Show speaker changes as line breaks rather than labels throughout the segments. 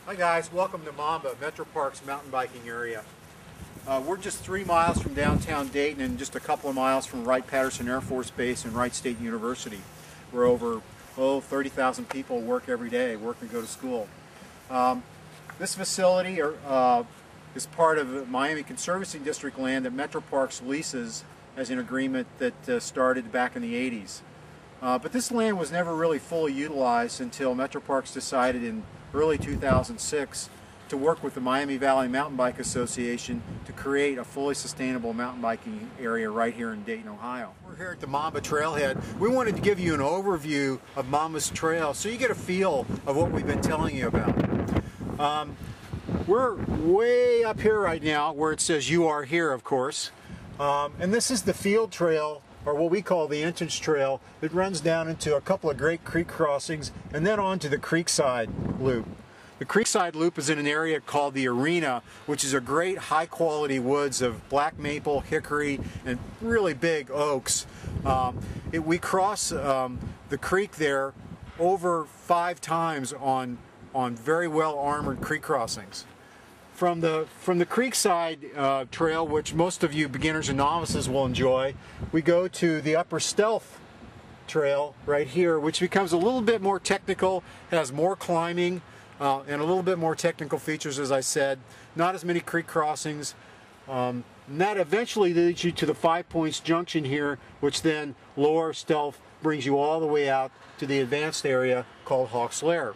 Hi guys, welcome to MoMBA, Metro Parks mountain biking area. We're just 3 miles from downtown Dayton and just a couple of miles from Wright-Patterson Air Force Base and Wright State University, where over 30,000 people work every day, work and go to school. This facility is part of the Miami Conservancy District land that Metro Parks leases as an agreement that started back in the 80s. But this land was never really fully utilized until Metro Parks decided in early 2006 to work with the Miami Valley Mountain Bike Association to create a fully sustainable mountain biking area right here in Dayton, Ohio. We're here at the MoMBA Trailhead. We wanted to give you an overview of MoMBA's trail so you get a feel of what we've been telling you about. We're way up here right now where it says "You Are Here," of course. And this is the field trail, or what we call the entrance trail, that runs down into a couple of great creek crossings and then onto the Creekside Loop. The Creekside Loop is in an area called the Arena, which is a great high-quality woods of black maple, hickory, and really big oaks. We cross the creek there over 5 times on very well-armored creek crossings. From the Creekside trail, which most of you beginners and novices will enjoy, we go to the Upper Stealth trail right here, which becomes a little bit more technical, has more climbing, and a little bit more technical features, as I said. Not as many creek crossings. And that eventually leads you to the 5 Points Junction here, which then Lower Stealth brings you all the way out to the advanced area called Hawk's Lair.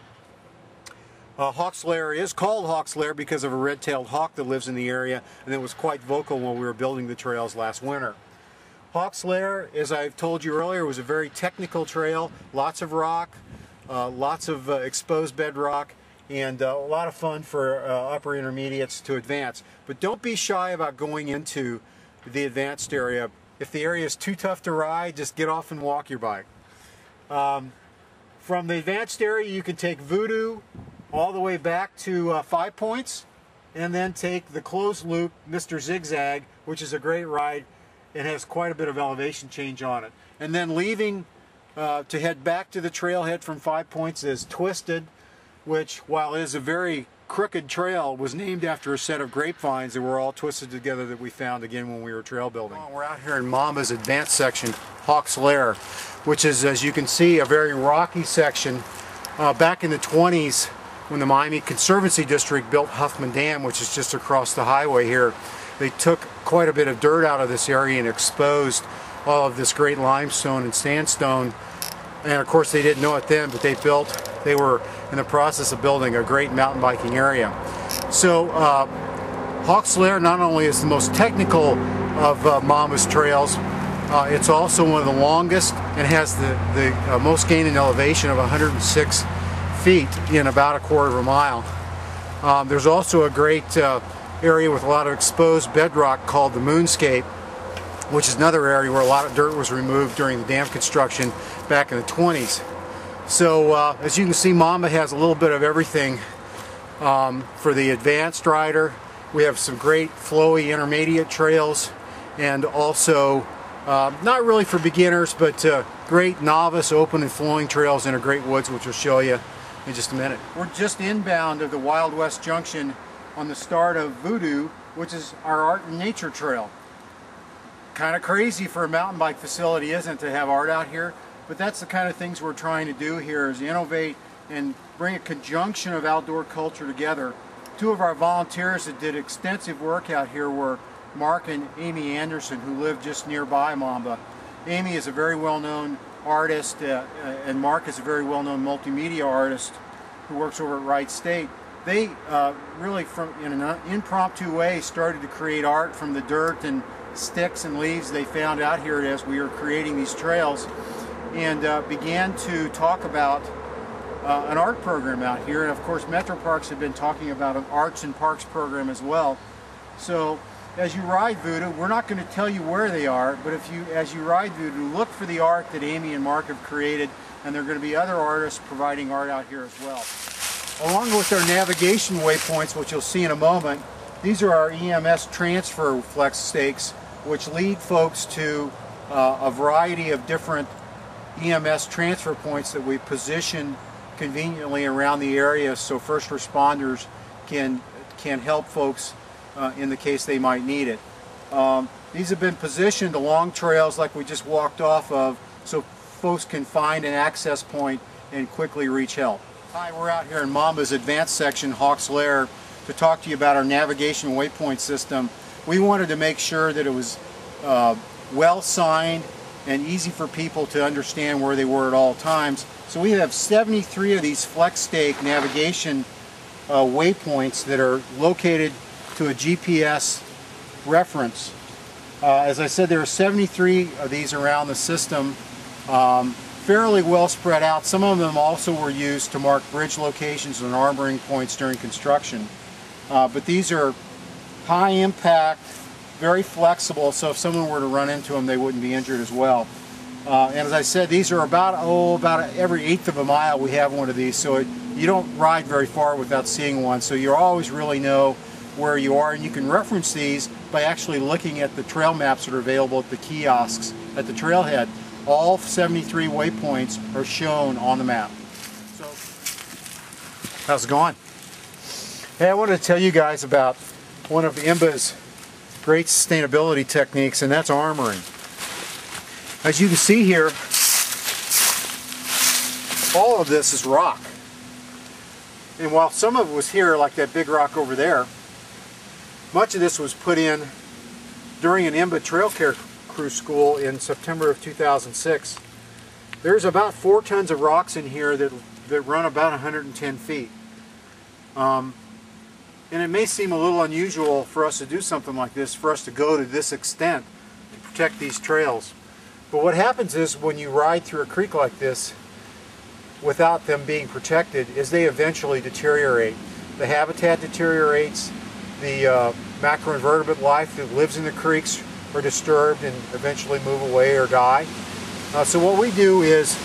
Hawk's Lair is called Hawk's Lair because of a red-tailed hawk that lives in the area, and it was quite vocal when we were building the trails last winter. Hawk's Lair, as I've told you earlier, was a very technical trail, lots of rock, lots of exposed bedrock, and a lot of fun for upper intermediates to advance. But don't be shy about going into the advanced area. If the area is too tough to ride, just get off and walk your bike. From the advanced area, you can take Voodoo all the way back to 5 Points, and then take the closed loop Mr. Zigzag, which is a great ride and has quite a bit of elevation change on it. And then leaving to head back to the trailhead from 5 Points is Twisted, which, while it is a very crooked trail, was named after a set of grapevines that were all twisted together that we found again when we were trail building. We're out here in MoMBA's advanced section, Hawk's Lair, which is, as you can see, a very rocky section. Back in the 20s, when the Miami Conservancy District built Huffman Dam, which is just across the highway here, they took quite a bit of dirt out of this area and exposed all of this great limestone and sandstone. And of course they didn't know it then, but they were in the process of building a great mountain biking area. So Hawk's Lair not only is the most technical of MoMBA's trails, it's also one of the longest and has the most gain in elevation of 106 feet in about a quarter of a mile. There's also a great area with a lot of exposed bedrock called the Moonscape, which is another area where a lot of dirt was removed during the dam construction back in the 20s. So as you can see, MoMBA has a little bit of everything for the advanced rider. We have some great flowy intermediate trails, and also not really for beginners, but great novice open and flowing trails in a great woods, which we'll show you in just a minute. We're just inbound of the Wild West Junction on the start of Voodoo, which is our art and nature trail. Kind of crazy for a mountain bike facility, isn't it, to have art out here? But that's the kind of things we're trying to do here, is innovate and bring a conjunction of outdoor culture together. 2 of our volunteers that did extensive work out here were Mark and Amy Anderson, who live just nearby MoMBA. Amy is a very well-known artist, and Mark is a very well-known multimedia artist who works over at Wright State. They really, in an impromptu way, started to create art from the dirt and sticks and leaves they found out here as we were creating these trails, and began to talk about an art program out here. And of course Metro Parks have been talking about an Arts and Parks program as well. So as you ride Voodoo, we're not going to tell you where they are, but as you ride Voodoo, look for the art that Amy and Mark have created, and there are going to be other artists providing art out here as well. Along with our navigation waypoints, which you'll see in a moment, these are our EMS transfer flex stakes, which lead folks to a variety of different EMS transfer points that we position conveniently around the area so first responders can help folks in the case they might need it. These have been positioned along trails like we just walked off of, so folks can find an access point and quickly reach help. Hi, we're out here in MoMBA's advanced section, Hawks Lair, to talk to you about our navigation waypoint system. We wanted to make sure that it was well signed and easy for people to understand where they were at all times. So we have 73 of these flex stake navigation waypoints that are located to a GPS reference. As I said, there are 73 of these around the system, fairly well spread out. Some of them also were used to mark bridge locations and armoring points during construction. But these are high impact, very flexible, so if someone were to run into them, they wouldn't be injured as well. And as I said, these are about every 1/8 of a mile we have one of these, so you don't ride very far without seeing one, so you always really know where you are, and you can reference these by actually looking at the trail maps that are available at the kiosks at the trailhead. All 73 waypoints are shown on the map. So, how's it going? Hey, I wanted to tell you guys about one of MoMBA's great sustainability techniques, and that's armoring. As you can see here, all of this is rock. And while some of it was here, like that big rock over there, much of this was put in during an MoMBA trail care crew school in September of 2006. There's about 4 tons of rocks in here that run about 110 feet. And it may seem a little unusual for us to do something like this, for us to go to this extent to protect these trails. But what happens is when you ride through a creek like this without them being protected is they eventually deteriorate. The habitat deteriorates, the macroinvertebrate life that lives in the creeks are disturbed and eventually move away or die. So what we do is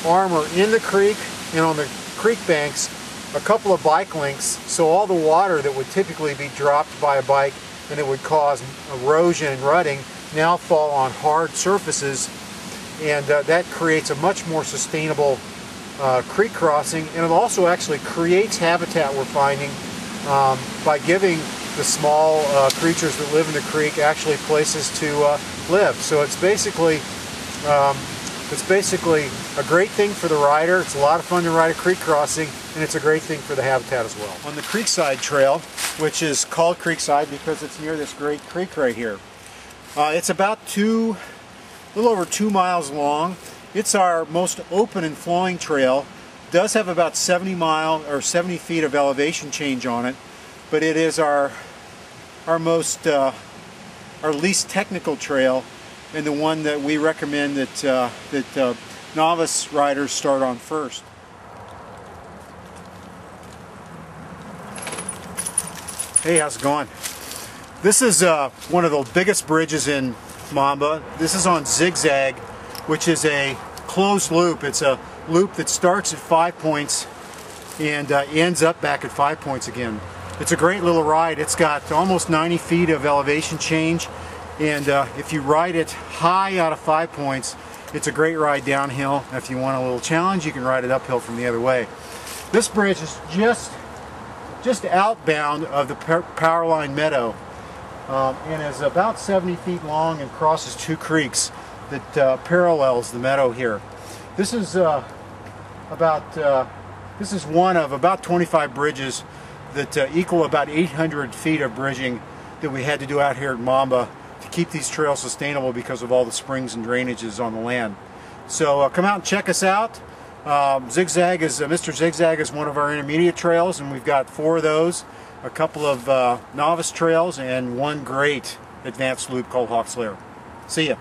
armor in the creek and on the creek banks a couple of bike links, so all the water that would typically be dropped by a bike and it would cause erosion and rutting now fall on hard surfaces, and that creates a much more sustainable creek crossing, and it also actually creates habitat, we're finding, by giving the small creatures that live in the creek actually places to live. So it's basically a great thing for the rider. It's a lot of fun to ride a creek crossing, and it's a great thing for the habitat as well. On the Creekside Trail, which is called Creekside because it's near this great creek right here. It's about a little over 2 miles long. It's our most open and flowing trail. It does have about 70 feet of elevation change on it, but it is our least technical trail, and the one that we recommend that novice riders start on first. Hey, how's it going? This is one of the biggest bridges in MoMBA. This is on Zigzag, which is a closed loop. It's a loop that starts at 5 points and ends up back at 5 points again. It's a great little ride. It's got almost 90 feet of elevation change, and if you ride it high out of 5 points, it's a great ride downhill. If you want a little challenge, you can ride it uphill from the other way. This bridge is just outbound of the Powerline Meadow, and is about 70 feet long and crosses 2 creeks that parallels the meadow here. This is one of about 25 bridges that equal about 800 feet of bridging that we had to do out here at MoMBA to keep these trails sustainable because of all the springs and drainages on the land. So come out and check us out. Zigzag is Mr. Zigzag is one of our intermediate trails, and we've got 4 of those, a couple of novice trails, and one great advanced loop called Hawks Lair. See ya.